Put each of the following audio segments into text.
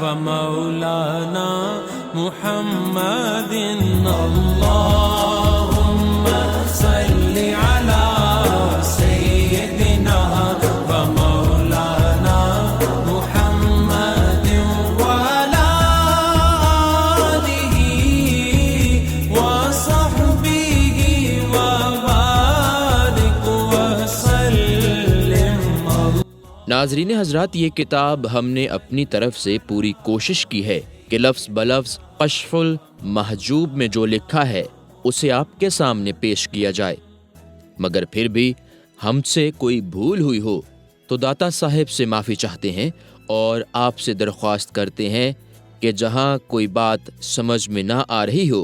ومولانا محمد اللهم صل على سيدنا ومولانا محمد وعلى آله وصحبه وبارك وسلم. ناظرین حضرات، یہ کتاب ہم نے اپنی طرف سے پوری کوشش کی ہے کہ لفظ بلفظ کشف المحجوب میں جو لکھا ہے اسے آپ کے سامنے پیش کیا جائے، مگر پھر بھی ہم سے کوئی بھول ہوئی ہو تو داتا صاحب سے معافی چاہتے ہیں اور آپ سے درخواست کرتے ہیں کہ جہاں کوئی بات سمجھ میں نہ آ رہی ہو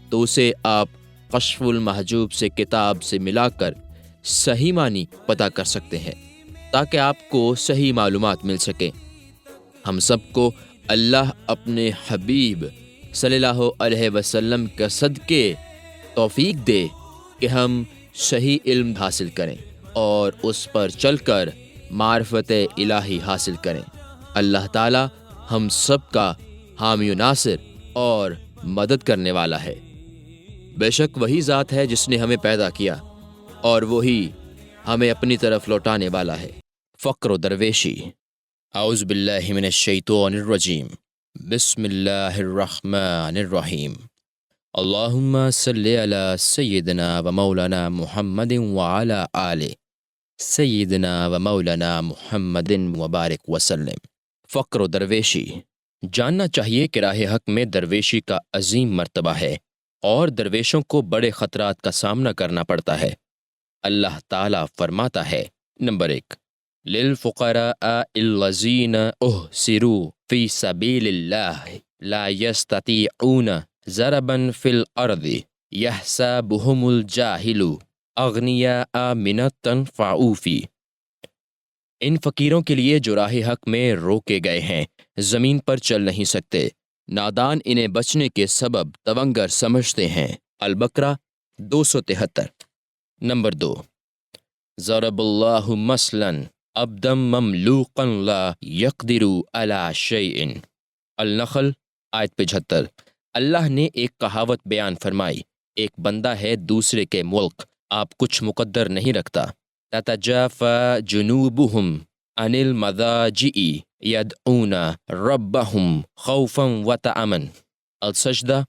تو اسے آپ کشف المحجوب سے کتاب سے ملا کر صحیح معنی پتہ کر سکتے ہیں تاکہ آپ کو صحیح معلومات مل سکیں. ہم سب کو اللہ اپنے حبیب صلی اللہ علیہ وسلم کا صدقے توفیق دے کہ ہم صحیح علم حاصل کریں اور اس پر چل کر معرفت الہی حاصل کریں. اللہ تعالی ہم سب کا حامی و ناصر اور مدد کرنے والا ہے. بے شک وہی ذات ہے جس نے ہمیں پیدا کیا اور وہی ہمیں اپنی طرف لوٹانے والا ہے. فقر و درویشی. اعوذ باللہ من الشیطان الرجیم. بسم اللہ الرحمن الرحیم. اللہم صلی علی سیدنا و مولانا محمد وعلی آل سیدنا و مولانا محمد وبارک وسلم. فقر و درویشی. جاننا چاہیے کہ راہ حق میں درویشی کا عظیم مرتبہ ہے اور درویشوں کو بڑے خطرات کا سامنا کرنا پڑتا ہے. اللہ تعالیٰ فرماتا ہے: نمبر 1، للفقراء الذین احصروا فی سبیل اللہ لا یستطیعون ضربا فی الارض یحسبهم الجاہل اغنیاء من التنفعوف. ان فقیروں کے لیے جو راہ حق میں روکے گئے ہیں، زمین پر چل نہیں سکتے، نادان انہیں بچنے کے سبب تونگر سمجھتے ہیں. البقرہ 273. نمبر 2، ضرب اللہ مثلا عبدا مملوقا لا یقدر علی شیء. النخل آیت 75. اللہ نے ایک کہاوت بیان فرمائی: ایک بندہ ہے دوسرے کے ملک، آپ کچھ مقدر نہیں رکھتا. تتجافى جنوبهم عن المضاجع يدعون ربهم خوفا وطمعا. السجدہ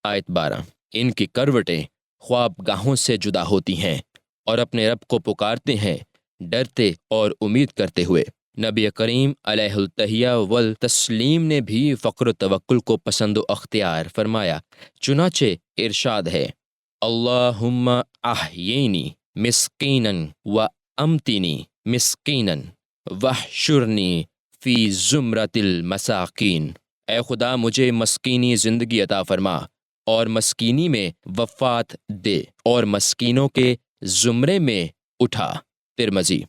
آیت 12. ان کی کروٹیں خواب گاہوں سے جدا ہوتی ہیں اور اپنے رب کو پکارتے ہیں ڈرتے اور امید کرتے ہوئے. نبی کریم علیہ التحیہ والتسلیم نے بھی فقر و توکل کو پسند و اختیار فرمایا. چنانچہ ارشاد ہے: اللہم احیینی مسکینا و امتنی مسکینا واحشرنی فی زمرۃ المساکین. اے خدا مجھے مسکینی زندگی عطا فرما اور مسکینی میں وفات دے اور مسکینوں کے زمرے میں اٹھا. ترمذی.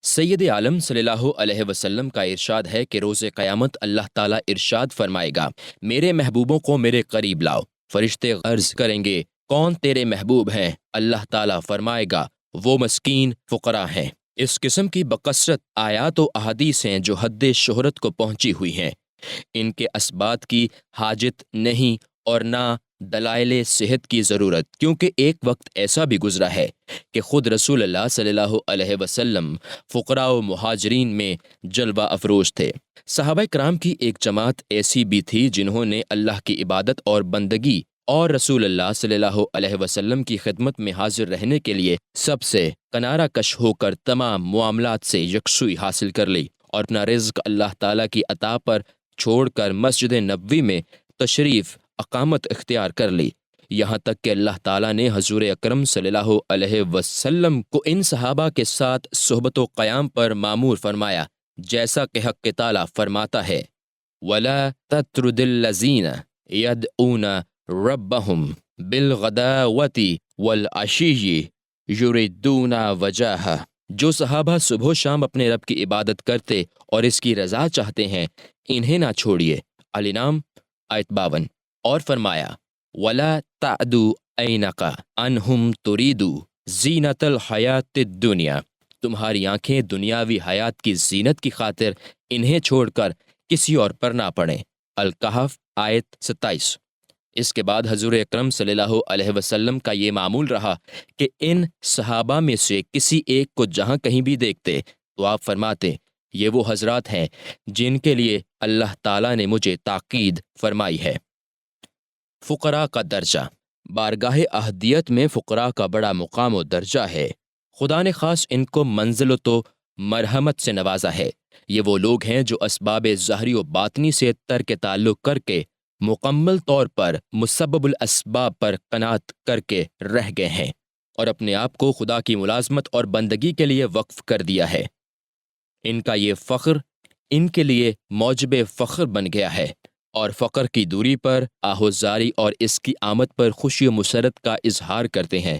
سید عالم صلی اللہ علیہ وسلم کا ارشاد ہے کہ روز قیامت اللہ تعالیٰ ارشاد فرمائے گا: میرے محبوبوں کو میرے قریب لاؤ. فرشتے عرض کریں گے: کون تیرے محبوب ہیں؟ اللہ تعالیٰ فرمائے گا: وہ مسکین فقراء ہیں. اس قسم کی بکثرت آیات و احادیث ہیں جو حد شہرت کو پہنچی ہوئی ہیں. ان کے اسبات کی حاجت نہیں اور نہ دلائل صحت کی ضرورت، کیونکہ ایک وقت ایسا بھی گزرا ہے کہ خود رسول اللہ صلی اللہ علیہ وسلم فقراء و مہاجرین میں جلوہ افروز تھے. صحابہ کرام کی ایک جماعت ایسی بھی تھی جنہوں نے اللہ کی عبادت اور بندگی اور رسول اللہ صلی اللہ علیہ وسلم کی خدمت میں حاضر رہنے کے لیے سب سے کنارہ کش ہو کر تمام معاملات سے یکسوئی حاصل کر لی اور اپنا رزق اللہ تعالیٰ کی عطا پر چھوڑ کر مسجد نبوی میں تشریف اقامت اختیار کر لی. یہاں تک کہ اللہ تعالیٰ نے حضور اکرم صلی اللہ علیہ وسلم کو ان صحابہ کے ساتھ صحبت و قیام پر مامور فرمایا، جیسا کہ حق تعالیٰ فرماتا ہے: وَلَا تَطْرُدِ الَّذِينَ يَدْعُونَ رَبَّهُمْ بِالْغَدَاوَةِ وَالْعَشِيِّ يُرِيدُونَ وَجْهَهُ. جو صحابہ صبح و شام اپنے رب کی عبادت کرتے اور اس کی رضا چاہتے ہیں، انہیں نہ چھوڑیے. الانعام آیت 52. اور فرمایا: وَلَا تَعْدُ عَيْنَكَ عَنْهُمْ تُرِيدُ زِينَةَ الْحَيَاةِ الدُّنْيَا. تمہاری آنکھیں دنیاوی حیات کی زینت کی خاطر انہیں چھوڑ کر کسی اور پر نہ پڑیں. الکہف آیت 27۔ اس کے بعد حضور اکرم صلی اللہ علیہ وسلم کا یہ معمول رہا کہ ان صحابہ میں سے کسی ایک کو جہاں کہیں بھی دیکھتے تو آپ فرماتے یہ وہ حضرات ہیں جن کے لیے اللہ تعالیٰ نے مجھے تاکید فرمائی ہے۔ فقراء کا درجہ۔ بارگاہ احدیت میں فقراء کا بڑا مقام و درجہ ہے۔ خدا نے خاص ان کو منزلت و مرحمت سے نوازا ہے۔ یہ وہ لوگ ہیں جو اسباب ظاہری و باطنی سے ترک تعلق کر کے مکمل طور پر مسبب الاسباب پر قناعت کر کے رہ گئے ہیں اور اپنے آپ کو خدا کی ملازمت اور بندگی کے لیے وقف کر دیا ہے۔ ان کا یہ فخر ان کے لیے موجب فخر بن گیا ہے اور فقر کی دوری پر آہوزاری اور اس کی آمد پر خوشی و مسرت کا اظہار کرتے ہیں۔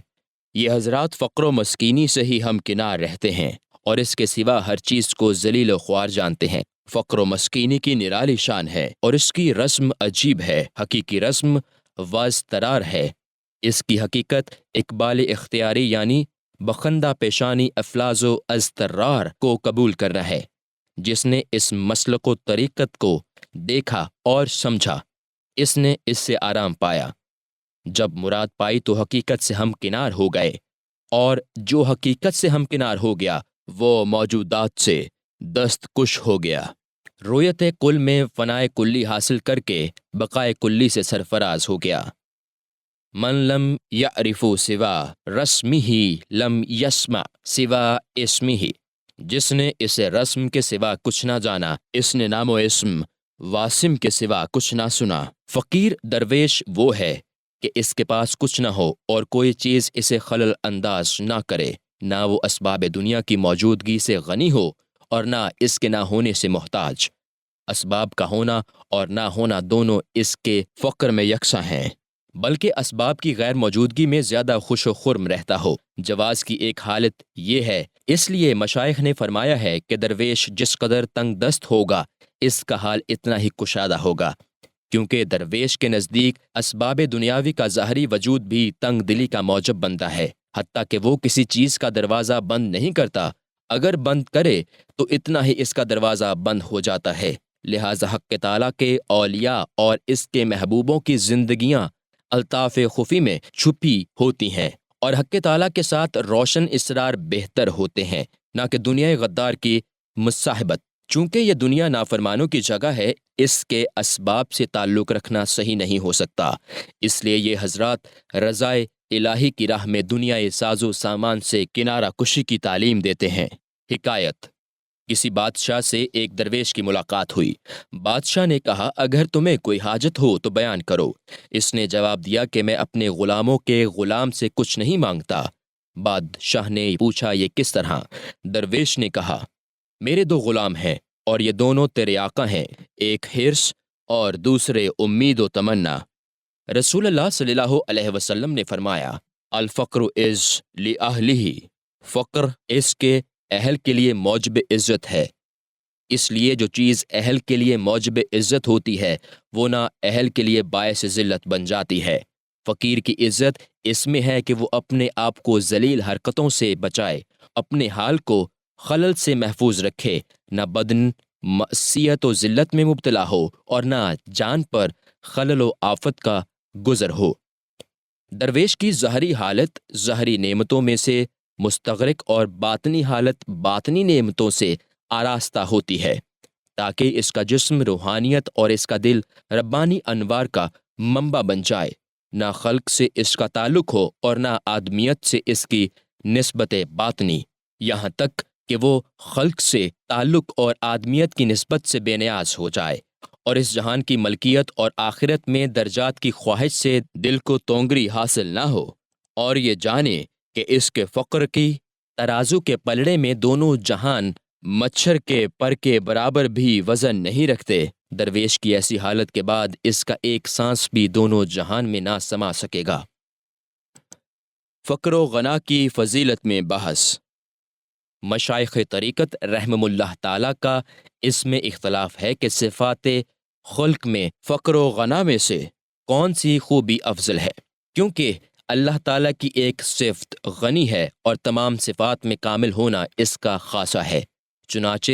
یہ حضرات فقر و مسکینی سے ہی ہمکنار رہتے ہیں اور اس کے سوا ہر چیز کو ذلیل و خوار جانتے ہیں۔ فقر و مسکینی کی نرالی شان ہے اور اس کی رسم عجیب ہے، حقیقی رسم واضطرار ہے۔ اس کی حقیقت اقبال اختیاری یعنی بخندہ پیشانی افلاز و اضطرار کو قبول کرنا ہے۔ جس نے اس مسلک و طریقت کو دیکھا اور سمجھا اس نے اس سے آرام پایا۔ جب مراد پائی تو حقیقت سے ہمکنار ہو گئے اور جو حقیقت سے ہمکنار ہو گیا وہ موجودات سے دستکش ہو گیا۔ رویت کل میں فنائے کلی حاصل کر کے بقائے کلی سے سرفراز ہو گیا۔ من لم یعرف سوا رسمہ لم یسمع سوا اسمہ۔ جس نے اس رسم کے سوا کچھ نہ جانا اس نے نام و اسم واسم کے سوا کچھ نہ سنا۔ فقیر درویش وہ ہے کہ اس کے پاس کچھ نہ ہو اور کوئی چیز اسے خلل انداز نہ کرے، نہ وہ اسباب دنیا کی موجودگی سے غنی ہو اور نہ اس کے نہ ہونے سے محتاج۔ اسباب کا ہونا اور نہ ہونا دونوں اس کے فقر میں یکساں ہیں، بلکہ اسباب کی غیر موجودگی میں زیادہ خوش و خرم رہتا ہو۔ جواز کی ایک حالت یہ ہے، اس لیے مشائخ نے فرمایا ہے کہ درویش جس قدر تنگ دست ہوگا اس کا حال اتنا ہی کشادہ ہوگا، کیونکہ درویش کے نزدیک اسباب دنیاوی کا ظاہری وجود بھی تنگ دلی کا موجب بنتا ہے، حتیٰ کہ وہ کسی چیز کا دروازہ بند نہیں کرتا، اگر بند کرے تو اتنا ہی اس کا دروازہ بند ہو جاتا ہے۔ لہٰذا حق تعالیٰ کے اولیاء اور اس کے محبوبوں کی زندگیاں الطاف خفی میں چھپی ہوتی ہیں اور حق تعالیٰ کے ساتھ روشن اسرار بہتر ہوتے ہیں، نہ کہ دنیا غدار کی مصاحبت۔ چونکہ یہ دنیا نافرمانوں کی جگہ ہے، اس کے اسباب سے تعلق رکھنا صحیح نہیں ہو سکتا، اس لیے یہ حضرات رضائے الہی کی راہ میں دنیا ساز و سامان سے کنارہ کشی کی تعلیم دیتے ہیں۔ حکایت۔ کسی بادشاہ سے ایک درویش کی ملاقات ہوئی۔ بادشاہ نے کہا اگر تمہیں کوئی حاجت ہو تو بیان کرو۔ اس نے جواب دیا کہ میں اپنے غلاموں کے غلام سے کچھ نہیں مانگتا۔ بادشاہ نے پوچھا یہ کس طرح؟ درویش نے کہا میرے دو غلام ہیں اور یہ دونوں تیرے آقا ہیں، ایک حرص اور دوسرے امید و تمنا۔ رسول اللہ صلی اللہ علیہ وسلم نے فرمایا الفقر از لأہلہ، فقر اس کے اہل کے لیے موجب عزت ہے، اس لیے جو چیز اہل کے لیے موجب عزت ہوتی ہے وہ نہ اہل کے لیے باعث ذلت بن جاتی ہے۔ فقیر کی عزت اس میں ہے کہ وہ اپنے آپ کو ذلیل حرکتوں سے بچائے، اپنے حال کو خلل سے محفوظ رکھے، نہ بدن معصیت و ذلت میں مبتلا ہو اور نہ جان پر خلل و آفت کا گزر ہو۔ درویش کی ظاہری حالت ظاہری نعمتوں میں سے مستغرق اور باطنی حالت باطنی نعمتوں سے آراستہ ہوتی ہے، تاکہ اس کا جسم روحانیت اور اس کا دل ربانی انوار کا منبع بن جائے، نہ خلق سے اس کا تعلق ہو اور نہ آدمیت سے اس کی نسبت باطنی، یہاں تک کہ وہ خلق سے تعلق اور آدمیت کی نسبت سے بے نیاز ہو جائے اور اس جہان کی ملکیت اور آخرت میں درجات کی خواہش سے دل کو تونگری حاصل نہ ہو، اور یہ جانے کہ اس کے فقر کی ترازو کے پلڑے میں دونوں جہان مچھر کے پر کے برابر بھی وزن نہیں رکھتے۔ درویش کی ایسی حالت کے بعد اس کا ایک سانس بھی دونوں جہان میں نہ سما سکے گا۔ فقر و غنا کی فضیلت میں بحث۔ مشائخ طریقت رحمہ اللہ تعالیٰ کا اس میں اختلاف ہے کہ صفات خلق میں فقر و غنا میں سے کون سی خوبی افضل ہے، کیونکہ اللہ تعالیٰ کی ایک صفت غنی ہے اور تمام صفات میں کامل ہونا اس کا خاصہ ہے۔ چنانچہ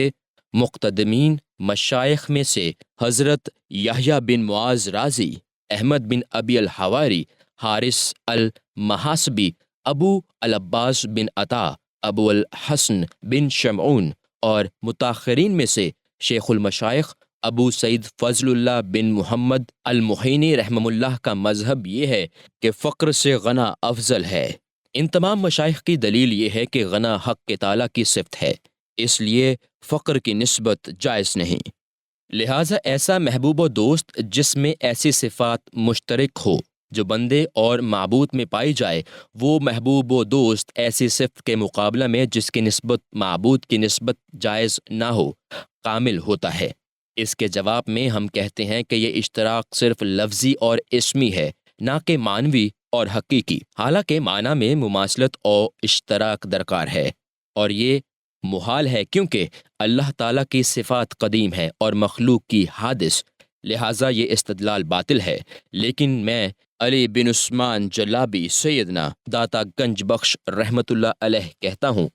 مقتدمین مشائخ میں سے حضرت یحییٰ بن معاذ رازی، احمد بن ابی الحواری، حارث المحاسبی، ابو العباس بن عطا، ابو الحسن بن شمعون، اور متاخرین میں سے شیخ المشائخ ابو سعید فضل اللہ بن محمد المحینی رحمہ اللہ کا مذہب یہ ہے کہ فقر سے غنا افضل ہے۔ ان تمام مشائخ کی دلیل یہ ہے کہ غنا حق تعالیٰ کی صفت ہے، اس لیے فقر کی نسبت جائز نہیں۔ لہٰذا ایسا محبوب و دوست جس میں ایسی صفات مشترک ہو جو بندے اور معبود میں پائی جائے، وہ محبوب و دوست ایسی صفت کے مقابلہ میں جس کی نسبت معبود کی نسبت جائز نہ ہو کامل ہوتا ہے۔ اس کے جواب میں ہم کہتے ہیں کہ یہ اشتراک صرف لفظی اور اسمی ہے، نہ کہ معنوی اور حقیقی، حالانکہ معنی میں مماثلت اور اشتراک درکار ہے، اور یہ محال ہے کیونکہ اللہ تعالیٰ کی صفات قدیم ہے اور مخلوق کی حادث، لہٰذا یہ استدلال باطل ہے۔ لیکن میں علی بن عثمان جلابی سیدنا داتا گنج بخش رحمۃ اللہ علیہ کہتا ہوں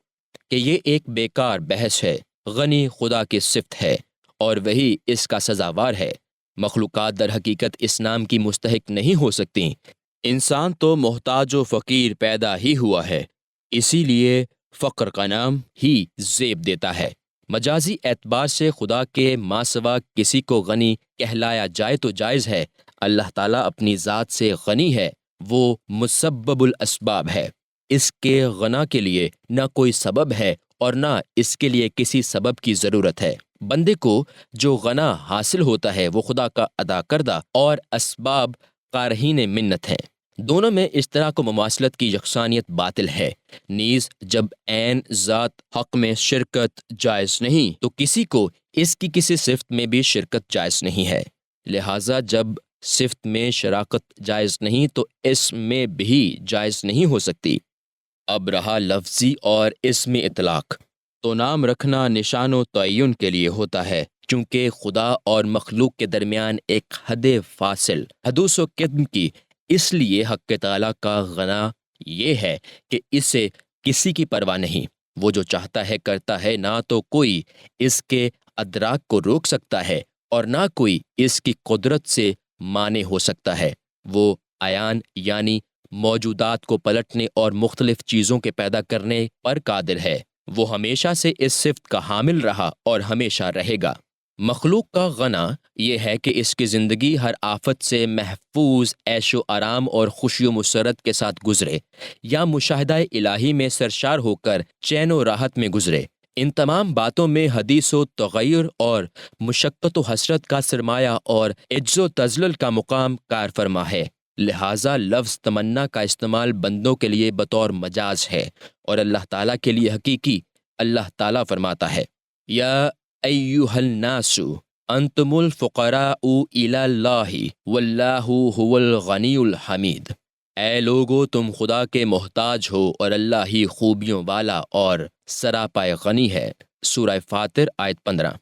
کہ یہ ایک بیکار بحث ہے۔ غنی خدا کی صفت ہے اور وہی اس کا سزاوار ہے۔ مخلوقات در حقیقت اس نام کی مستحق نہیں ہو سکتی۔ انسان تو محتاج و فقیر پیدا ہی ہوا ہے، اسی لیے فقر کا نام ہی زیب دیتا ہے۔ مجازی اعتبار سے خدا کے ماں سوا کسی کو غنی کہلایا جائے تو جائز ہے۔ اللہ تعالیٰ اپنی ذات سے غنی ہے، وہ مسبب الاسباب ہے۔ اس کے غنا کے لیے نہ کوئی سبب ہے اور نہ اس کے لیے کسی سبب کی ضرورت ہے۔ بندے کو جو غنا حاصل ہوتا ہے وہ خدا کا ادا کردہ اور اسباب قارئین منت ہیں۔ دونوں میں اشتراک و مماثلت کی یکسانیت باطل ہے۔ نیز جب عین ذات حق میں شرکت جائز نہیں تو کسی کو اس کی کسی صفت میں بھی شرکت جائز نہیں ہے۔ لہٰذا جب صفت میں شراکت جائز نہیں تو اس میں بھی جائز نہیں ہو سکتی۔ اب رہا لفظی اور اسمی اطلاق، تو نام رکھنا نشان و تعین کے لیے ہوتا ہے، چونکہ خدا اور مخلوق کے درمیان ایک حد فاصل حدوث و قدم کی، اس لیے حق تعالیٰ کا غنا یہ ہے کہ اسے کسی کی پرواہ نہیں، وہ جو چاہتا ہے کرتا ہے، نہ تو کوئی اس کے ادراک کو روک سکتا ہے اور نہ کوئی اس کی قدرت سے مانع ہو سکتا ہے۔ وہ عیان یعنی موجودات کو پلٹنے اور مختلف چیزوں کے پیدا کرنے پر قادر ہے۔ وہ ہمیشہ سے اس صفت کا حامل رہا اور ہمیشہ رہے گا۔ مخلوق کا غنا یہ ہے کہ اس کی زندگی ہر آفت سے محفوظ عیش و آرام اور خوشی و مسرت کے ساتھ گزرے، یا مشاہدہ الہی میں سرشار ہو کر چین و راحت میں گزرے۔ ان تمام باتوں میں حدیث و تغیر اور مشقت و حسرت کا سرمایہ اور عجز و تذلل کا مقام کار فرما ہے۔ لہٰذا لفظ تمنا کا استعمال بندوں کے لیے بطور مجاز ہے اور اللہ تعالیٰ کے لیے حقیقی۔ اللہ تعالیٰ فرماتا ہے، یا ایھا الناس انتم الفقراء الی اللہ واللہ هو الغنی الحمید۔ اے لوگو تم خدا کے محتاج ہو اور اللہ ہی خوبیوں والا اور سراپائے غنی ہے۔ سورہ فاطر آیت 15۔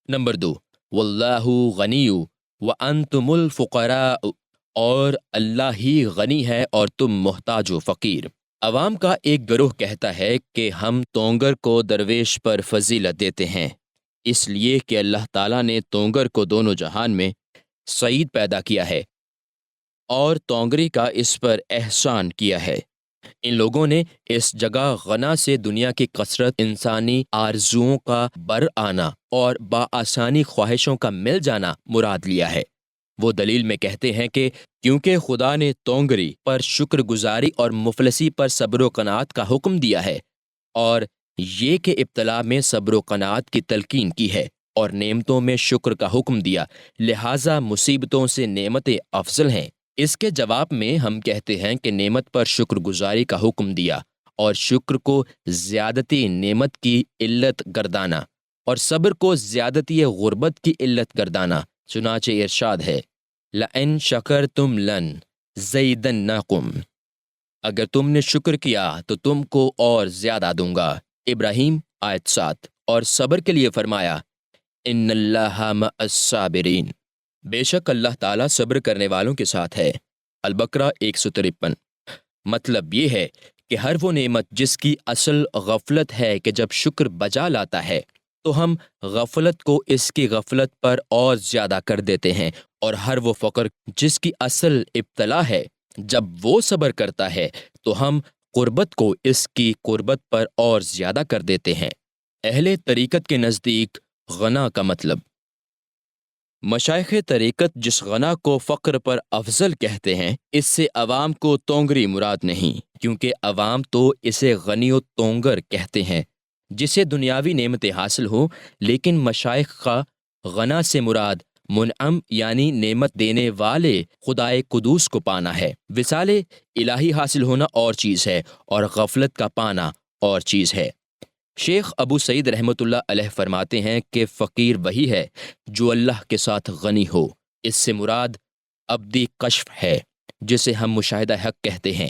نمبر 2، واللہ غنی وانتم الفقراء، اور اللہ ہی غنی ہے اور تم محتاج و فقیر۔ عوام کا ایک گروہ کہتا ہے کہ ہم تونگر کو درویش پر فضیلت دیتے ہیں، اس لیے کہ اللہ تعالیٰ نے تونگر کو دونوں جہان میں سعید پیدا کیا ہے اور تونگری کا اس پر احسان کیا ہے۔ ان لوگوں نے اس جگہ غنا سے دنیا کی کثرت، انسانی آرزوؤں کا بر آنا اور بآسانی خواہشوں کا مل جانا مراد لیا ہے۔ وہ دلیل میں کہتے ہیں کہ کیونکہ خدا نے تونگری پر شکر گزاری اور مفلسی پر صبر و قناعت کا حکم دیا ہے، اور یہ کہ ابتلا میں صبر و قناعت کی تلقین کی ہے اور نعمتوں میں شکر کا حکم دیا، لہٰذا مصیبتوں سے نعمتیں افضل ہیں۔ اس کے جواب میں ہم کہتے ہیں کہ نعمت پر شکر گزاری کا حکم دیا اور شکر کو زیادتی نعمت کی علت گردانا اور صبر کو زیادتی غربت کی علت گردانا۔ چنانچہ ارشاد ہے، لَإِن شَكَرْتُمْ لَنَزِيدَنَّكُمْ، اگر تم نے شکر کیا تو تم کو اور زیادہ دوں گا۔ ابراہیم آیت 7۔ اور صبر کے لیے فرمایا، ان اللہ مع الصابرین، بے شک اللہ تعالیٰ صبر کرنے والوں کے ساتھ ہے۔ البقرہ 153۔ مطلب یہ ہے کہ ہر وہ نعمت جس کی اصل غفلت ہے کہ جب شکر بجا لاتا ہے تو ہم غفلت کو اس کی غفلت پر اور زیادہ کر دیتے ہیں، اور ہر وہ فقر جس کی اصل ابتلا ہے، جب وہ صبر کرتا ہے تو ہم قربت کو اس کی قربت پر اور زیادہ کر دیتے ہیں۔ اہل طریقت کے نزدیک غنا کا مطلب، مشائخ طریقت جس غنا کو فقر پر افضل کہتے ہیں، اس سے عوام کو تونگری مراد نہیں، کیونکہ عوام تو اسے غنی و تونگر کہتے ہیں جسے دنیاوی نعمتیں حاصل ہوں، لیکن مشائخ کا غنا سے مراد منعم یعنی نعمت دینے والے خدائے قدوس کو پانا ہے۔ وصال الہی حاصل ہونا اور چیز ہے، اور غفلت کا پانا اور چیز ہے۔ شیخ ابو سعید رحمۃ اللہ علیہ فرماتے ہیں کہ فقیر وہی ہے جو اللہ کے ساتھ غنی ہو۔ اس سے مراد ابدی کشف ہے جسے ہم مشاہدہ حق کہتے ہیں۔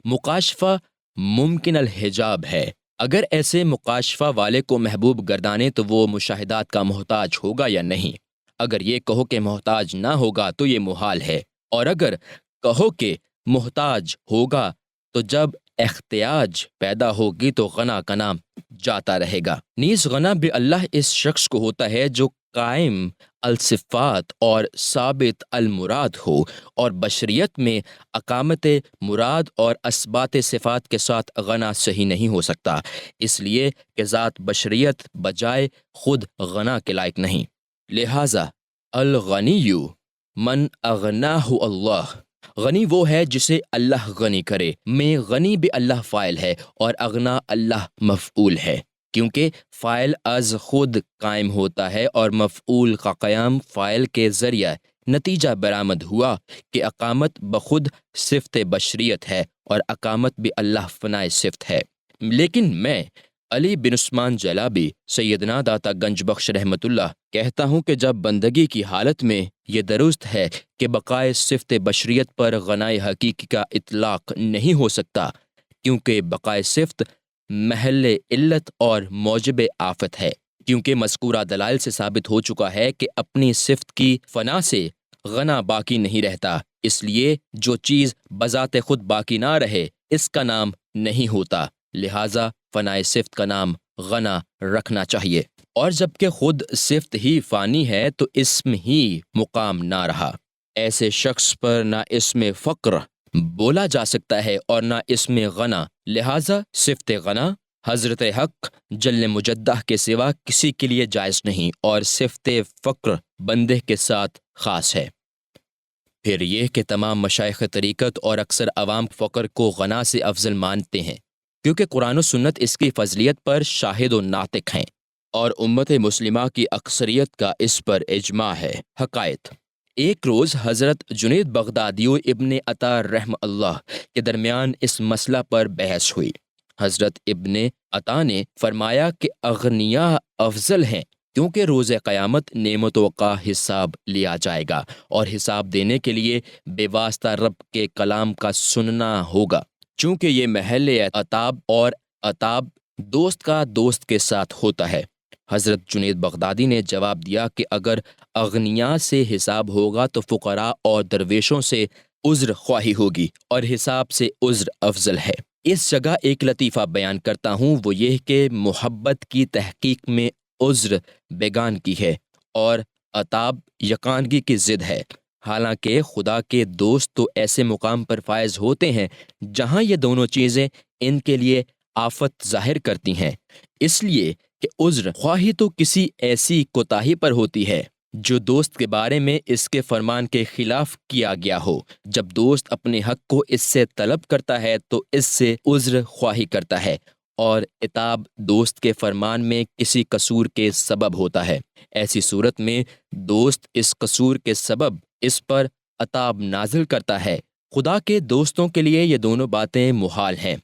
مکاشفہ ممکن الحجاب ہے۔ اگر ایسے مکاشفہ والے کو محبوب گردانے تو وہ مشاہدات کا محتاج ہوگا یا نہیں؟ اگر یہ کہو کہ محتاج نہ ہوگا تو یہ محال ہے، اور اگر کہو کہ محتاج ہوگا تو جب احتیاج پیدا ہوگی تو غنا کا نام جاتا رہے گا۔ نیز غنا بے اللہ اس شخص کو ہوتا ہے جو قائم الصفات اور ثابت المراد ہو، اور بشریت میں اقامت مراد اور اثبات صفات کے ساتھ غنا صحیح نہیں ہو سکتا، اس لیے کہ ذات بشریت بجائے خود غنا کے لائق نہیں۔ لہذا الغنی من اغناہ اللہ، غنی وہ ہے جسے اللہ غنی کرے۔ میں غنی بے اللہ فاعل ہے اور اغنا اللہ مفعول ہے، کیونکہ فاعل از خود قائم ہوتا ہے اور مفعول کا قیام فاعل کے ذریعہ نتیجہ برآمد ہوا کہ اقامت بخود صفت بشریت ہے اور اقامت بھی اللہ فنائے صفت ہے۔ لیکن میں علی بن عثمان جلابی سیدنا داتا گنج بخش رحمت اللہ کہتا ہوں کہ جب بندگی کی حالت میں یہ درست ہے کہ بقائے صفت بشریت پر غنائے حقیقی کا اطلاق نہیں ہو سکتا، کیونکہ بقائے صفت محل علت اور موجب آفت ہے، کیونکہ مذکورہ دلائل سے ثابت ہو چکا ہے کہ اپنی صفت کی فنا سے غنا باقی نہیں رہتا، اس لیے جو چیز بذات خود باقی نہ رہے اس کا نام نہیں ہوتا، لہٰذا فنائے صفت کا نام غنا رکھنا چاہیے۔ اور جبکہ خود صفت ہی فانی ہے تو اسم ہی مقام نہ رہا، ایسے شخص پر نہ اسم فقر بولا جا سکتا ہے اور نہ اسم غنا، لہٰذا صفت غنا حضرت حق جل مجدہ کے سوا کسی کے لیے جائز نہیں، اور صفت فقر بندے کے ساتھ خاص ہے۔ پھر یہ کہ تمام مشائخ طریقت اور اکثر عوام فقر کو غنا سے افضل مانتے ہیں، کیونکہ قرآن و سنت اس کی فضلیت پر شاہد و ناطق ہیں، اور امت مسلمہ کی اکثریت کا اس پر اجماع ہے۔ حقائق: ایک روز حضرت جنید بغدادی و ابن عطا رحمہ اللہ کے درمیان اس مسئلہ پر بحث ہوئی۔ حضرت ابن عطا نے فرمایا کہ اغنیاء افضل ہیں، کیونکہ روز قیامت نعمتوں کا حساب لیا جائے گا، اور حساب دینے کے لیے بے واسطہ رب کے کلام کا سننا ہوگا، چونکہ یہ محل عتاب اور عتاب دوست کا دوست کے ساتھ ہوتا ہے۔ حضرت جنید بغدادی نے جواب دیا کہ اگر اغنیاء سے حساب ہوگا تو فقراء اور درویشوں سے عذر خواہی ہوگی، اور حساب سے عذر افضل ہے۔ اس جگہ ایک لطیفہ بیان کرتا ہوں، وہ یہ کہ محبت کی تحقیق میں عذر بیگان کی ہے اور عتاب یکانگی کی ضد ہے، حالانکہ خدا کے دوست تو ایسے مقام پر فائز ہوتے ہیں جہاں یہ دونوں چیزیں ان کے لیے آفت ظاہر کرتی ہیں، اس لیے کہ عذر خواہی تو کسی ایسی کوتاہی پر ہوتی ہے جو دوست کے بارے میں اس کے فرمان کے خلاف کیا گیا ہو۔ جب دوست اپنے حق کو اس سے طلب کرتا ہے تو اس سے عذر خواہی کرتا ہے، اور عتاب دوست کے فرمان میں کسی قصور کے سبب ہوتا ہے۔ ایسی صورت میں دوست اس قصور کے سبب اس پر عتاب نازل کرتا ہے۔ خدا کے دوستوں کے لیے یہ دونوں باتیں محال ہیں۔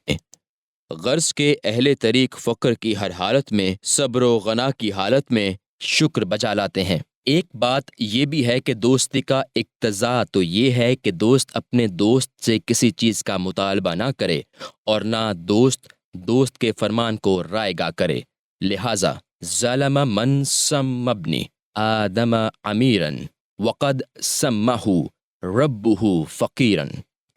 غرض کے اہل طریق فقر کی ہر حالت میں صبر و غنا کی حالت میں شکر بجا لاتے ہیں۔ ایک بات یہ بھی ہے کہ دوستی کا اقتضا تو یہ ہے کہ دوست اپنے دوست سے کسی چیز کا مطالبہ نہ کرے، اور نہ دوست کے فرمان کو رائے گا کرے۔ لہذا ظلم من سمى ابن آدم امیرا وقد سمہ ربہ فقیرا،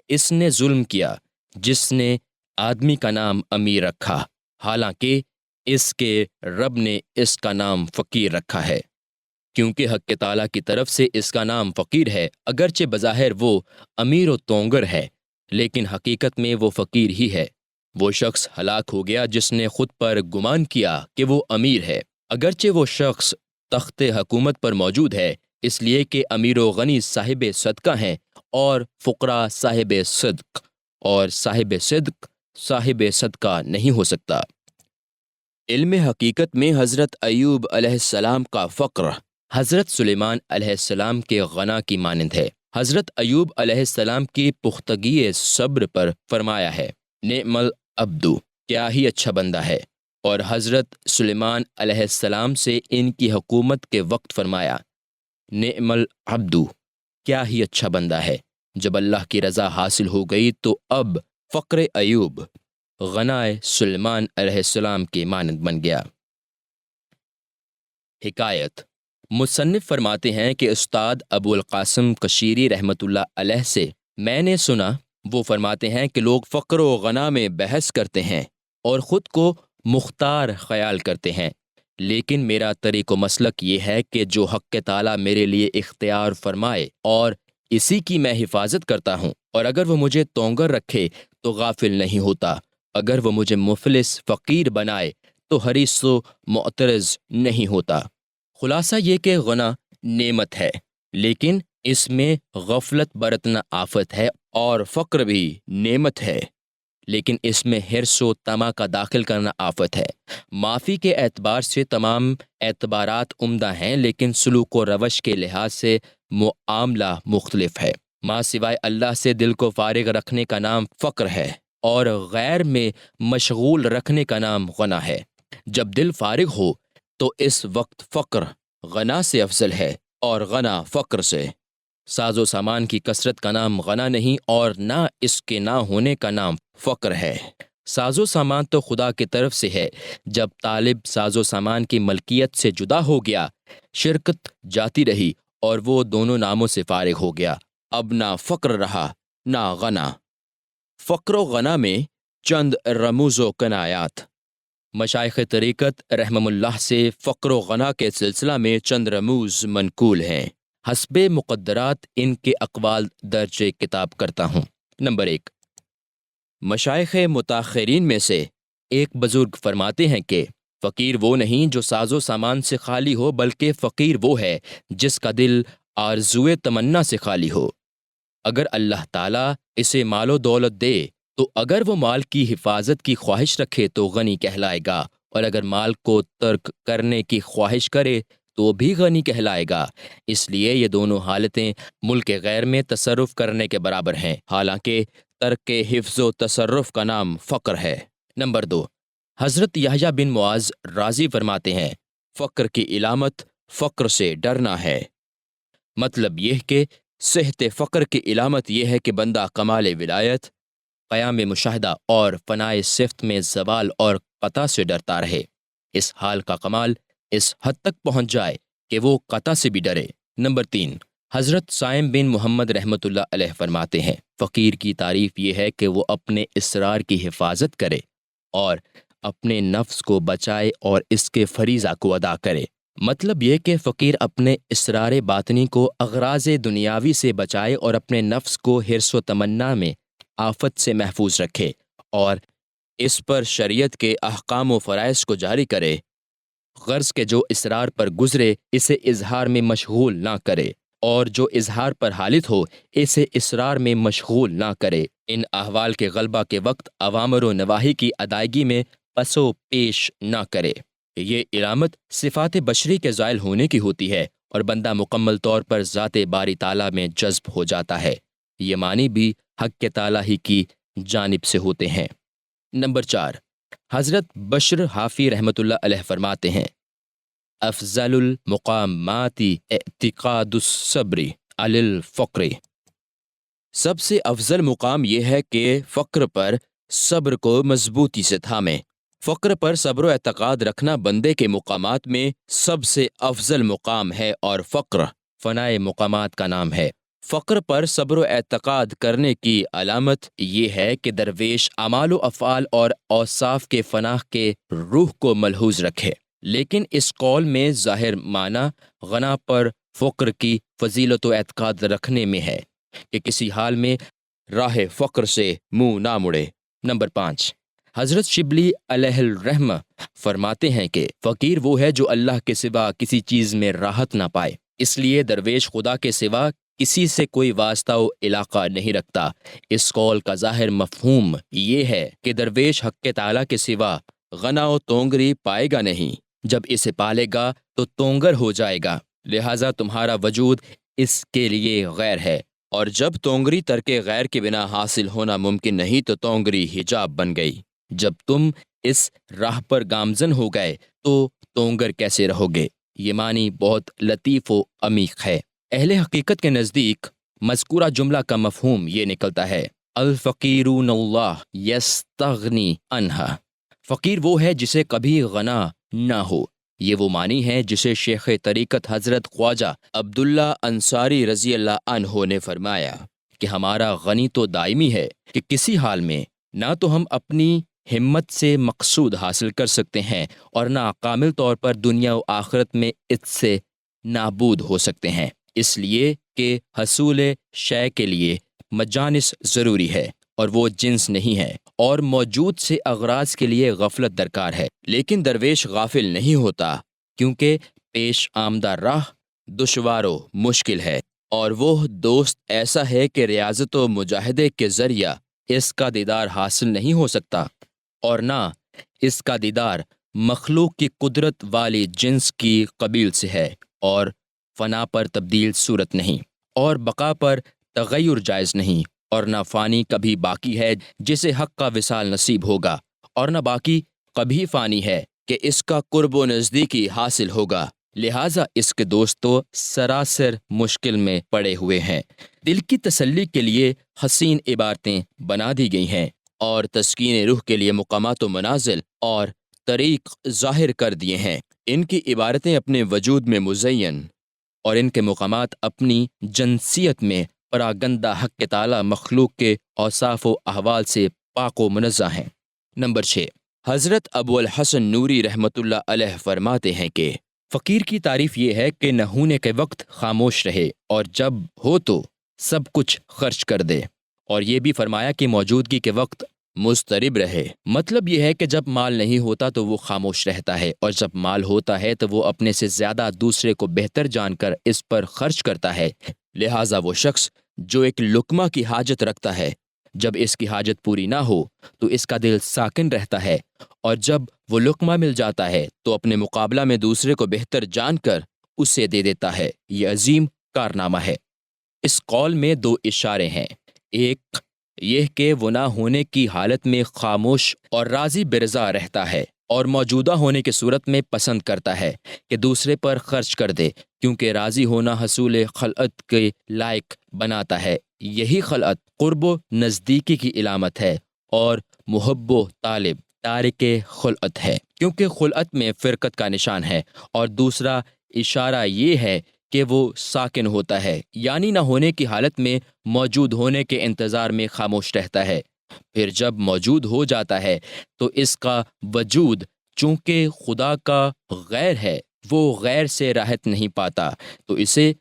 اس نے ظلم کیا جس نے آدمی کا نام امیر رکھا، حالانکہ اس کے رب نے اس کا نام فقیر رکھا ہے، کیونکہ حق تعالیٰ کی طرف سے اس کا نام فقیر ہے۔ اگرچہ بظاہر وہ امیر و تونگر ہے، لیکن حقیقت میں وہ فقیر ہی ہے۔ وہ شخص ہلاک ہو گیا جس نے خود پر گمان کیا کہ وہ امیر ہے، اگرچہ وہ شخص تخت حکومت پر موجود ہے، اس لیے کہ امیر و غنی صاحب صدقہ ہیں اور فقراء صاحب صدق، اور صاحب صدق صاحب صدقہ نہیں ہو سکتا۔ علم حقیقت میں حضرت ایوب علیہ السلام کا فقر حضرت سلیمان علیہ السلام کے غنا کی مانند ہے۔ حضرت ایوب علیہ السلام کی پختگی صبر پر فرمایا ہے، نعم العبد، کیا ہی اچھا بندہ ہے، اور حضرت سلیمان علیہ السلام سے ان کی حکومت کے وقت فرمایا، نعم العبد، کیا ہی اچھا بندہ ہے۔ جب اللہ کی رضا حاصل ہو گئی تو اب فقر ایوب غنائے سلیمان علیہ السلام کے مانند بن گیا۔ حکایت، مصنف فرماتے ہیں کہ استاد ابو القاسم کشیری رحمۃ اللہ علیہ سے میں نے سنا، وہ فرماتے ہیں کہ لوگ فقر و غنا میں بحث کرتے ہیں اور خود کو مختار خیال کرتے ہیں، لیکن میرا طریق و مسلک یہ ہے کہ جو حق تعالیٰ میرے لیے اختیار فرمائے اور اسی کی میں حفاظت کرتا ہوں، اور اگر وہ مجھے تونگر رکھے تو غافل نہیں ہوتا، اگر وہ مجھے مفلس فقیر بنائے تو حریص و معترض نہیں ہوتا۔ خلاصہ یہ کہ غنا نعمت ہے، لیکن اس میں غفلت برتنا آفت ہے، اور فقر بھی نعمت ہے، لیکن اس میں حرص و طمع کا داخل کرنا آفت ہے۔ معافی کے اعتبار سے تمام اعتبارات عمدہ ہیں، لیکن سلوک و روش کے لحاظ سے معاملہ مختلف ہے۔ ماں سوائے اللہ سے دل کو فارغ رکھنے کا نام فقر ہے، اور غیر میں مشغول رکھنے کا نام غنا ہے۔ جب دل فارغ ہو تو اس وقت فقر غنا سے افضل ہے، اور غنا فقر سے۔ ساز و سامان کی کثرت کا نام غنا نہیں، اور نہ اس کے نہ ہونے کا نام فقر ہے۔ ساز و سامان تو خدا کی طرف سے ہے، جب طالب ساز و سامان کی ملکیت سے جدا ہو گیا، شرکت جاتی رہی اور وہ دونوں ناموں سے فارغ ہو گیا، اب نہ فقر رہا نہ غنا۔ فقر و غنا میں چند رموز و کنایات۔ مشائخ طریقت رحمہ اللہ سے فقر و غنا کے سلسلہ میں چند رموز منقول ہیں، حسب مقدرات ان کے اقوال درج کتاب کرتا ہوں۔ نمبر 1، مشائخ متاخرین میں سے ایک بزرگ فرماتے ہیں کہ فقیر وہ نہیں جو ساز و سامان سے خالی ہو، بلکہ فقیر وہ ہے جس کا دل آرزوئے تمنا سے خالی ہو۔ اگر اللہ تعالیٰ اسے مال و دولت دے تو اگر وہ مال کی حفاظت کی خواہش رکھے تو غنی کہلائے گا، اور اگر مال کو ترک کرنے کی خواہش کرے تو بھی غنی کہلائے گا۔ اس لیے یہ دونوں حالتیں ملک غیر میں تصرف کرنے کے برابر ہیں، حالانکہ ترک حفظ و تصرف کا نام فقر ہے۔ نمبر 2، حضرت یحییٰ بن معاذ رازی فرماتے ہیں، فقر کی علامت فقر سے ڈرنا ہے۔ مطلب یہ کہ صحت فقر کی علامت یہ ہے کہ بندہ کمال ولایت، قیام مشاہدہ اور فنائے صفت میں زوال اور قطع سے ڈرتا رہے۔ اس حال کا کمال اس حد تک پہنچ جائے کہ وہ قطع سے بھی ڈرے۔ نمبر 3، حضرت سائم بن محمد رحمۃ اللہ علیہ فرماتے ہیں، فقیر کی تعریف یہ ہے کہ وہ اپنے اسرار کی حفاظت کرے اور اپنے نفس کو بچائے اور اس کے فریضہ کو ادا کرے۔ مطلب یہ کہ فقیر اپنے اسرار باطنی کو اغراض دنیاوی سے بچائے اور اپنے نفس کو حرص و تمنا میں آفت سے محفوظ رکھے، اور اس پر شریعت کے احکام و فرائض کو جاری کرے، غرض کہ جو اسرار پر گزرے اسے اظہار میں مشغول نہ کرے، اور جو اظہار پر حالت ہو اسے اسرار میں مشغول نہ کرے۔ ان احوال کے غلبہ کے وقت اوامر و نواہی کی ادائیگی میں پس و پیش نہ کرے۔ یہ علامت صفات بشری کے زائل ہونے کی ہوتی ہے، اور بندہ مکمل طور پر ذات باری تعالیٰ میں جذب ہو جاتا ہے۔ یہ معنی بھی حق تعالیٰ ہی کی جانب سے ہوتے ہیں۔ نمبر 4، حضرت بشر حافی رحمۃ اللہ علیہ فرماتے ہیں، افضل المقامات اعتقاد الصبر علی الفقر۔ سب سے افضل مقام یہ ہے کہ فقر پر صبر کو مضبوطی سے تھامیں۔ فقر پر صبر و اعتقاد رکھنا بندے کے مقامات میں سب سے افضل مقام ہے، اور فقر فنائے مقامات کا نام ہے۔ فقر پر صبر و اعتقاد کرنے کی علامت یہ ہے کہ درویش اعمال و افعال اور اوصاف کے فناء کے روح کو ملحوظ رکھے، لیکن اس قول میں ظاہر معنی غنا پر فقر کی فضیلت و اعتقاد رکھنے میں ہے کہ کسی حال میں راہ فقر سے منہ نہ مڑے۔ نمبر 5، حضرت شبلی علیہ الرحمہ فرماتے ہیں کہ فقیر وہ ہے جو اللہ کے سوا کسی چیز میں راحت نہ پائے، اس لیے درویش خدا کے سوا کسی سے کوئی واسطہ و علاقہ نہیں رکھتا۔ اس قول کا ظاہر مفہوم یہ ہے کہ درویش حق تعالیٰ کے سوا غنا و تونگری پائے گا نہیں، جب اسے پالے گا تو تونگر ہو جائے گا، لہٰذا تمہارا وجود اس کے لیے غیر ہے، اور جب تونگری ترک غیر کے بنا حاصل ہونا ممکن نہیں تو تونگری حجاب بن گئی۔ جب تم اس راہ پر گامزن ہو گئے تو تونگر کیسے رہو گے؟ یہ معنی بہت لطیف و عمیق ہے۔ اہل حقیقت کے نزدیک مذکورہ جملہ کا مفہوم یہ نکلتا ہے، الفقیرون اللہ یستغنی عنہ، فقیر وہ ہے جسے کبھی غنا نہ ہو۔ یہ وہ معنی ہے جسے شیخ طریقت حضرت خواجہ عبداللہ انصاری رضی اللہ عنہ نے فرمایا کہ ہمارا غنی تو دائمی ہے کہ کسی حال میں نہ تو ہم اپنی ہمت سے مقصود حاصل کر سکتے ہیں اور نہ کامل طور پر دنیا و آخرت میں اس سے نابود ہو سکتے ہیں، اس لیے کہ حصول شے کے لیے مجانس ضروری ہے اور وہ جنس نہیں ہے، اور موجود سے اغراض کے لیے غفلت درکار ہے۔ لیکن درویش غافل نہیں ہوتا، کیونکہ پیش آمدہ راہ دشوار و مشکل ہے، اور وہ دوست ایسا ہے کہ ریاضت و مجاہدے کے ذریعہ اس کا دیدار حاصل نہیں ہو سکتا، اور نہ اس کا دیدار مخلوق کی قدرت والی جنس کی قبیل سے ہے، اور فنا پر تبدیل صورت نہیں، اور بقا پر تغیر جائز نہیں، اور نہ فانی کبھی باقی ہے جسے حق کا وصال نصیب ہوگا، اور نہ باقی کبھی فانی ہے کہ اس کا قرب و نزدیکی حاصل ہوگا، لہٰذا اس کے دوستوں سراسر مشکل میں پڑے ہوئے ہیں۔ دل کی تسلی کے لیے حسین عبارتیں بنا دی گئی ہیں، اور تسکین روح کے لیے مقامات و منازل اور طریق ظاہر کر دیے ہیں۔ ان کی عبارتیں اپنے وجود میں مزین اور ان کے مقامات اپنی جنسیت میں پراگندہ حق تعالی مخلوق کے اوصاف و احوال سے پاک و منزہ ہیں۔ نمبر 6، حضرت ابو الحسن نوری رحمۃ اللہ علیہ فرماتے ہیں کہ فقیر کی تعریف یہ ہے کہ نہ ہونے کے وقت خاموش رہے اور جب ہو تو سب کچھ خرچ کر دے، اور یہ بھی فرمایا کہ موجودگی کے وقت مضطرب رہے۔ مطلب یہ ہے کہ جب مال نہیں ہوتا تو وہ خاموش رہتا ہے، اور جب مال ہوتا ہے تو وہ اپنے سے زیادہ دوسرے کو بہتر جان کر اس پر خرچ کرتا ہے۔ لہٰذا وہ شخص جو ایک لقمہ کی حاجت رکھتا ہے، جب اس کی حاجت پوری نہ ہو تو اس کا دل ساکن رہتا ہے، اور جب وہ لقمہ مل جاتا ہے تو اپنے مقابلہ میں دوسرے کو بہتر جان کر اسے دے دیتا ہے۔ یہ عظیم کارنامہ ہے۔ اس قول میں 2 اشارے ہیں، ایک یہ کہ وہ نہ ہونے کی حالت میں خاموش اور راضی برضا رہتا ہے، اور موجودہ ہونے کی صورت میں پسند کرتا ہے کہ دوسرے پر خرچ کر دے، کیونکہ راضی ہونا حصول خلعت کے لائق بناتا ہے۔ یہی خلعت قرب و نزدیکی کی علامت ہے، اور محب و طالب تارک خلعت ہے، کیونکہ خلعت میں فرقت کا نشان ہے۔ اور دوسرا اشارہ یہ ہے کہ وہ ساکن ہوتا ہے، یعنی نہ ہونے کی حالت میں موجود ہونے کے انتظار میں خاموش رہتا ہے، پھر جب موجود ہو جاتا ہے تو اس کا وجود چونکہ خدا کا غیر ہے، وہ غیر سے راحت نہیں پاتا تو اسے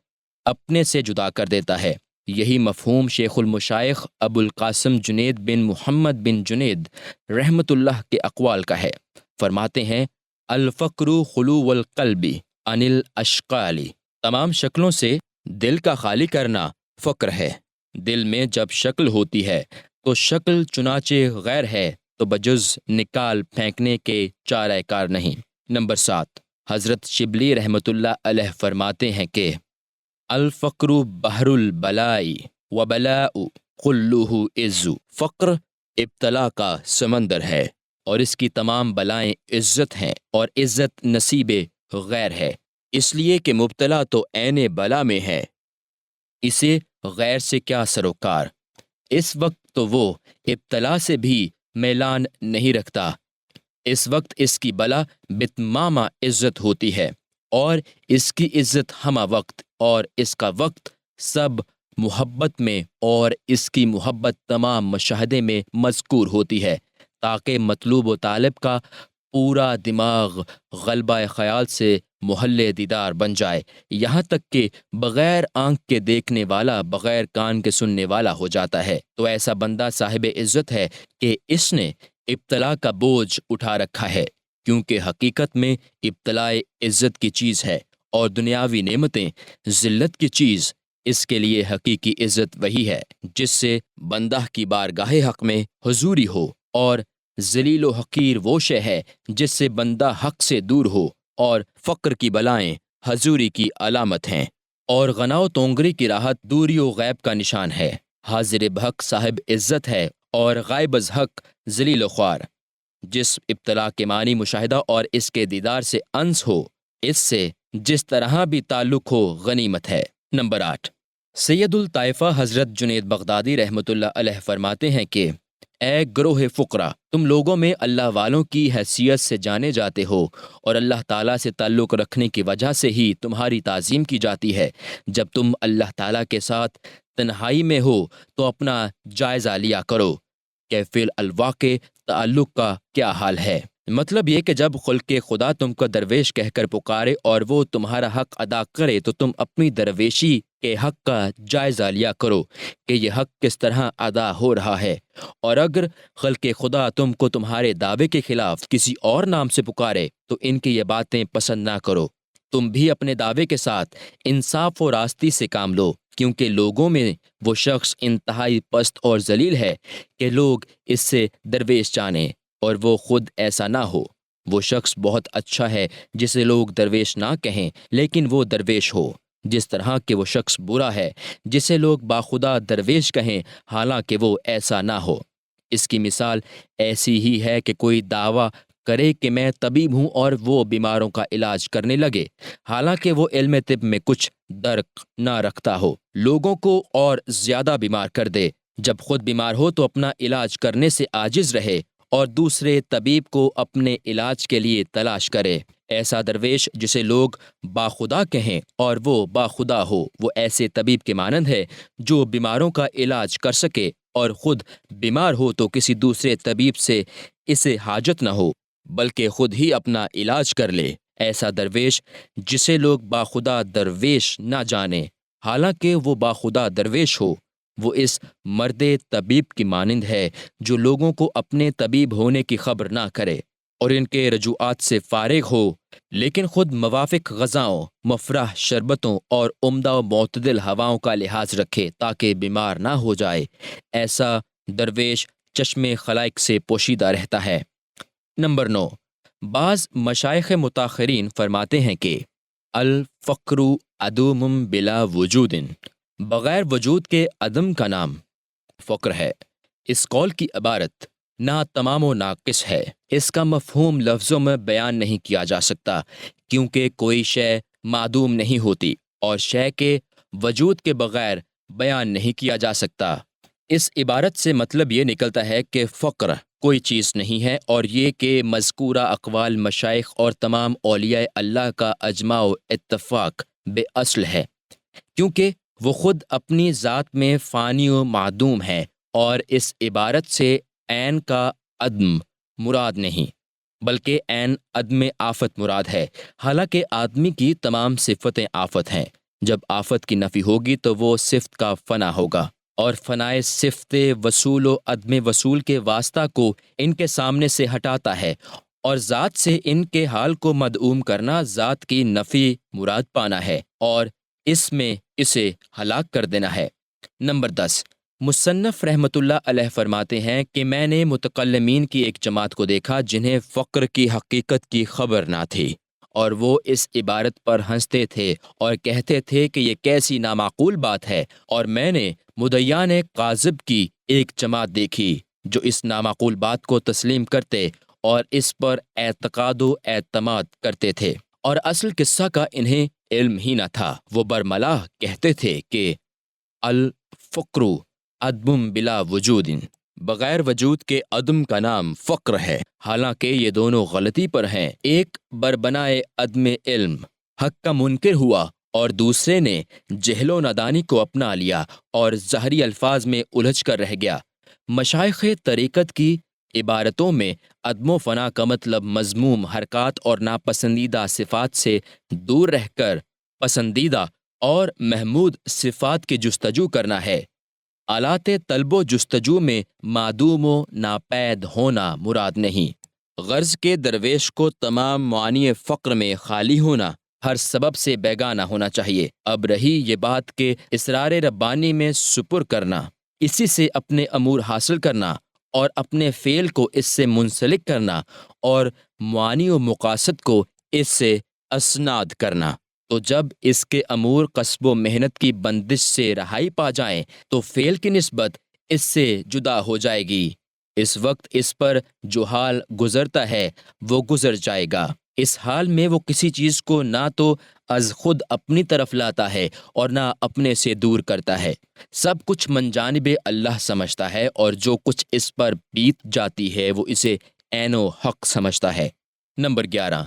اپنے سے جدا کر دیتا ہے۔ یہی مفہوم شیخ المشائخ ابو القاسم جنید بن محمد بن جنید رحمۃ اللہ کے اقوال کا ہے۔ فرماتے ہیں، الفقر خلو القلب عن الاشغال، تمام شکلوں سے دل کا خالی کرنا فقر ہے۔ دل میں جب شکل ہوتی ہے تو شکل چنانچہ غیر ہے تو بجز نکال پھینکنے کے چارہ کار نہیں۔ نمبر 7، حضرت شبلی رحمۃ اللہ علیہ فرماتے ہیں کہ الفقر بحر البلاء وبلاء کلہ عز، فقر ابتلا کا سمندر ہے اور اس کی تمام بلائیں عزت ہیں، اور عزت نصیب غیر ہے، اس لیے کہ مبتلا تو عین بلا میں ہے، اسے غیر سے کیا سروکار۔ اس وقت تو وہ ابتلا سے بھی میلان نہیں رکھتا، اس وقت اس کی بلا بتمامہ عزت ہوتی ہے، اور اس کی عزت ہمہ وقت اور اس کا وقت سب محبت میں اور اس کی محبت تمام مشاہدے میں مذکور ہوتی ہے تاکہ مطلوب و طالب کا پورا دماغ غلبہ خیال سے محل دیدار بن جائے، یہاں تک کہ بغیر آنکھ کے دیکھنے والا بغیر کان کے سننے والا ہو جاتا ہے۔ تو ایسا بندہ صاحب عزت ہے کہ اس نے ابتلا کا بوجھ اٹھا رکھا ہے، کیونکہ حقیقت میں ابتلاء عزت کی چیز ہے اور دنیاوی نعمتیں ذلت کی چیز۔ اس کے لیے حقیقی عزت وہی ہے جس سے بندہ کی بارگاہ حق میں حضوری ہو، اور ذلیل و حقیر وہ شے ہے جس سے بندہ حق سے دور ہو، اور فقر کی بلائیں حضوری کی علامت ہیں، اور غنا و تونگری کی راحت دوری و غیب کا نشان ہے۔ حاضر بحق صاحب عزت ہے اور غائب از حق ذلیل و خوار۔ جس ابتلا کے معنی مشاہدہ اور اس کے دیدار سے انس ہو، اس سے جس طرح بھی تعلق ہو غنیمت ہے۔ نمبر 8، سید الطائفہ حضرت جنید بغدادی رحمۃ اللہ علیہ فرماتے ہیں کہ اے گروہ فقراء، تم لوگوں میں اللہ والوں کی حیثیت سے جانے جاتے ہو اور اللہ تعالیٰ سے تعلق رکھنے کی وجہ سے ہی تمہاری تعظیم کی جاتی ہے۔ جب تم اللہ تعالیٰ کے ساتھ تنہائی میں ہو تو اپنا جائزہ لیا کرو کہ فی الواقع تعلق کا کیا حال ہے۔ مطلب یہ کہ جب خلق خدا تم کو درویش کہہ کر پکارے اور وہ تمہارا حق ادا کرے تو تم اپنی درویشی کے حق کا جائزہ لیا کرو کہ یہ حق کس طرح ادا ہو رہا ہے، اور اگر خلق خدا تم کو تمہارے دعوے کے خلاف کسی اور نام سے پکارے تو ان کی یہ باتیں پسند نہ کرو۔ تم بھی اپنے دعوے کے ساتھ انصاف و راستی سے کام لو، کیونکہ لوگوں میں وہ شخص انتہائی پست اور ذلیل ہے کہ لوگ اس سے درویش جانیں اور وہ خود ایسا نہ ہو۔ وہ شخص بہت اچھا ہے جسے لوگ درویش نہ کہیں لیکن وہ درویش ہو، جس طرح کہ وہ شخص برا ہے جسے لوگ باخدا درویش کہیں حالانکہ وہ ایسا نہ ہو۔ اس کی مثال ایسی ہی ہے کہ کوئی دعویٰ کرے کہ میں طبیب ہوں اور وہ بیماروں کا علاج کرنے لگے حالانکہ وہ علم طب میں کچھ درک نہ رکھتا ہو، لوگوں کو اور زیادہ بیمار کر دے، جب خود بیمار ہو تو اپنا علاج کرنے سے عاجز رہے اور دوسرے طبیب کو اپنے علاج کے لیے تلاش کرے۔ ایسا درویش جسے لوگ باخدا کہیں اور وہ باخدا ہو، وہ ایسے طبیب کے مانند ہے جو بیماروں کا علاج کر سکے اور خود بیمار ہو تو کسی دوسرے طبیب سے اسے حاجت نہ ہو بلکہ خود ہی اپنا علاج کر لے۔ ایسا درویش جسے لوگ باخدا درویش نہ جانیں حالانکہ وہ باخدا درویش ہو، وہ اس مرد طبیب کی مانند ہے جو لوگوں کو اپنے طبیب ہونے کی خبر نہ کرے اور ان کے رجوعات سے فارغ ہو، لیکن خود موافق غذاؤں، مفرح شربتوں اور عمدہ و معتدل ہواؤں کا لحاظ رکھے تاکہ بیمار نہ ہو جائے۔ ایسا درویش چشم خلائق سے پوشیدہ رہتا ہے۔ نمبر 9، بعض مشائخ متاخرین فرماتے ہیں کہ الفقر عدوم بلا وجود، بغیر وجود کے عدم کا نام فقر ہے۔ اس قول کی عبارت نا تمام و ناقص ہے، اس کا مفہوم لفظوں میں بیان نہیں کیا جا سکتا کیونکہ کوئی شے معدوم نہیں ہوتی اور شے کے وجود کے بغیر بیان نہیں کیا جا سکتا۔ اس عبارت سے مطلب یہ نکلتا ہے کہ فقر کوئی چیز نہیں ہے، اور یہ کہ مذکورہ اقوال مشائخ اور تمام اولیاء اللہ کا اجماع و اتفاق بے اصل ہے، کیونکہ وہ خود اپنی ذات میں فانی و معدوم ہے، اور اس عبارت سے عین کا عدم مراد نہیں بلکہ عین عدم آفت مراد ہے، حالانکہ آدمی کی تمام صفتیں آفت ہیں۔ جب آفت کی نفی ہوگی تو وہ صفت کا فنا ہوگا، اور فنائے صفت وصول و عدم وصول کے واسطہ کو ان کے سامنے سے ہٹاتا ہے، اور ذات سے ان کے حال کو مدعوم کرنا ذات کی نفی مراد پانا ہے اور اس میں اسے ہلاک کر دینا ہے۔ نمبر 10، مصنف رحمۃ اللہ علیہ فرماتے ہیں کہ میں نے متکلمین کی ایک جماعت کو دیکھا جنہیں فقر کی حقیقت کی خبر نہ تھی، اور وہ اس عبارت پر ہنستے تھے اور کہتے تھے کہ یہ کیسی نامعقول بات ہے، اور میں نے مدیان کاذب کی ایک جماعت دیکھی جو اس نامعقول بات کو تسلیم کرتے اور اس پر اعتقاد و اعتماد کرتے تھے، اور اصل قصہ کا انہیں علم ہی نہ تھا۔ وہ برملا کہتے تھے کہ الفقر عدم بلا وجود، بغیر وجود کے عدم کا نام فقر ہے، حالانکہ یہ دونوں غلطی پر ہیں۔ ایک بربنائے عدم علم حق کا منکر ہوا اور دوسرے نے جہل و نادانی کو اپنا لیا اور ظاہری الفاظ میں الجھ کر رہ گیا۔ مشائخ طریقت کی عبارتوں میں عدم و فنا کا مطلب مذموم حرکات اور ناپسندیدہ صفات سے دور رہ کر پسندیدہ اور محمود صفات کی جستجو کرنا ہے۔ آلات طلب و جستجو میں معدوم و ناپید ہونا مراد نہیں۔ غرض کے درویش کو تمام معانی فقر میں خالی ہونا، ہر سبب سے بیگانہ ہونا چاہیے۔ اب رہی یہ بات کہ اسرار ربانی میں سپر کرنا، اسی سے اپنے امور حاصل کرنا اور اپنے فعل کو اس سے منسلک کرنا اور معانی و مقاصد کو اس سے اسناد کرنا، تو جب اس کے امور قصب و محنت کی بندش سے رہائی پا جائیں تو فعل کی نسبت اس سے جدا ہو جائے گی۔ اس وقت اس پر جو حال گزرتا ہے وہ گزر جائے گا۔ اس حال میں وہ کسی چیز کو نہ تو از خود اپنی طرف لاتا ہے اور نہ اپنے سے دور کرتا ہے۔ سب کچھ من جانب اللہ سمجھتا ہے اور جو کچھ اس پر بیت جاتی ہے وہ اسے عین و حق سمجھتا ہے۔ نمبر 11،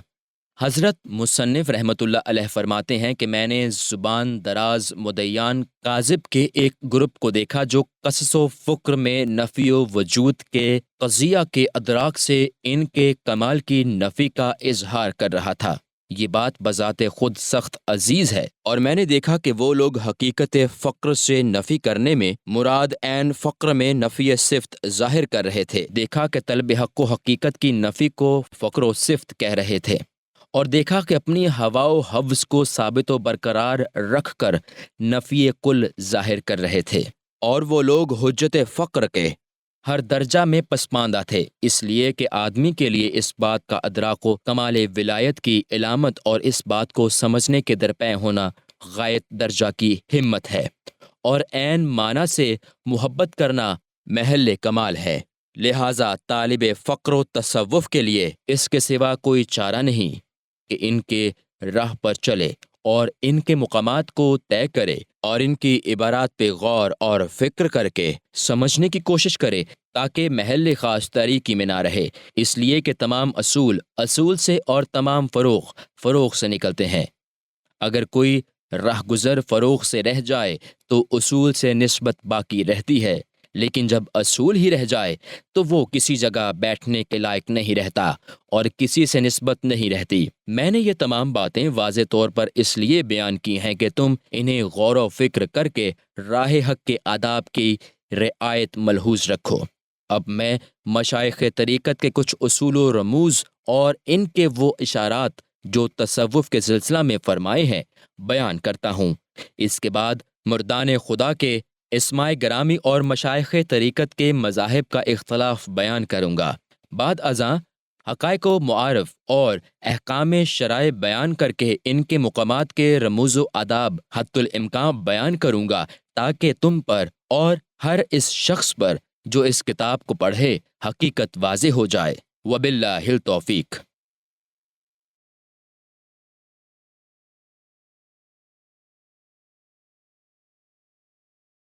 حضرت مصنف رحمۃ اللہ علیہ فرماتے ہیں کہ میں نے زبان دراز مدعیان کاذب کے ایک گروپ کو دیکھا جو قصص و فکر میں نفی و وجود کے قضیہ کے ادراک سے ان کے کمال کی نفی کا اظہار کر رہا تھا۔ یہ بات بذات خود سخت عزیز ہے، اور میں نے دیکھا کہ وہ لوگ حقیقت فقر سے نفی کرنے میں مراد عین فقر میں نفی صفت ظاہر کر رہے تھے۔ دیکھا کہ طلب حق و حقیقت کی نفی کو فقر و صفت کہہ رہے تھے، اور دیکھا کہ اپنی ہوا و حفظ کو ثابت و برقرار رکھ کر نفی کل ظاہر کر رہے تھے، اور وہ لوگ حجت فقر کے ہر درجہ میں پسماندہ تھے، اس لیے کہ آدمی کے لیے اس بات کا ادراک و کمال ولایت کی علامت اور اس بات کو سمجھنے کے درپے ہونا غایت درجہ کی ہمت ہے، اور عین معنی سے محبت کرنا محل کمال ہے۔ لہٰذا طالب فقر و تصوف کے لیے اس کے سوا کوئی چارہ نہیں کہ ان کے راہ پر چلے اور ان کے مقامات کو طے کرے اور ان کی عبارات پہ غور اور فکر کر کے سمجھنے کی کوشش کرے، تاکہ محل خاص تاریکی میں نہ رہے، اس لیے کہ تمام اصول سے اور تمام فروغ سے نکلتے ہیں۔ اگر کوئی راہ گزر فروغ سے رہ جائے تو اصول سے نسبت باقی رہتی ہے، لیکن جب اصول ہی رہ جائے تو وہ کسی جگہ بیٹھنے کے لائق نہیں رہتا اور کسی سے نسبت نہیں رہتی۔ میں نے یہ تمام باتیں واضح طور پر اس لیے بیان کی ہیں کہ تم انہیں غور و فکر کر کے راہ حق کے آداب کی رعایت ملحوظ رکھو۔ اب میں مشائخ طریقت کے کچھ اصول و رموز اور ان کے وہ اشارات جو تصوف کے سلسلہ میں فرمائے ہیں بیان کرتا ہوں۔ اس کے بعد مردان خدا کے اسماء گرامی اور مشائخ طریقت کے مذاہب کا اختلاف بیان کروں گا۔ بعد ازاں حقائق و معارف اور احکام شرائع بیان کر کے ان کے مقامات کے رموز و آداب حتی الامکان بیان کروں گا، تاکہ تم پر اور ہر اس شخص پر جو اس کتاب کو پڑھے حقیقت واضح ہو جائے۔ وباللہ التوفیق۔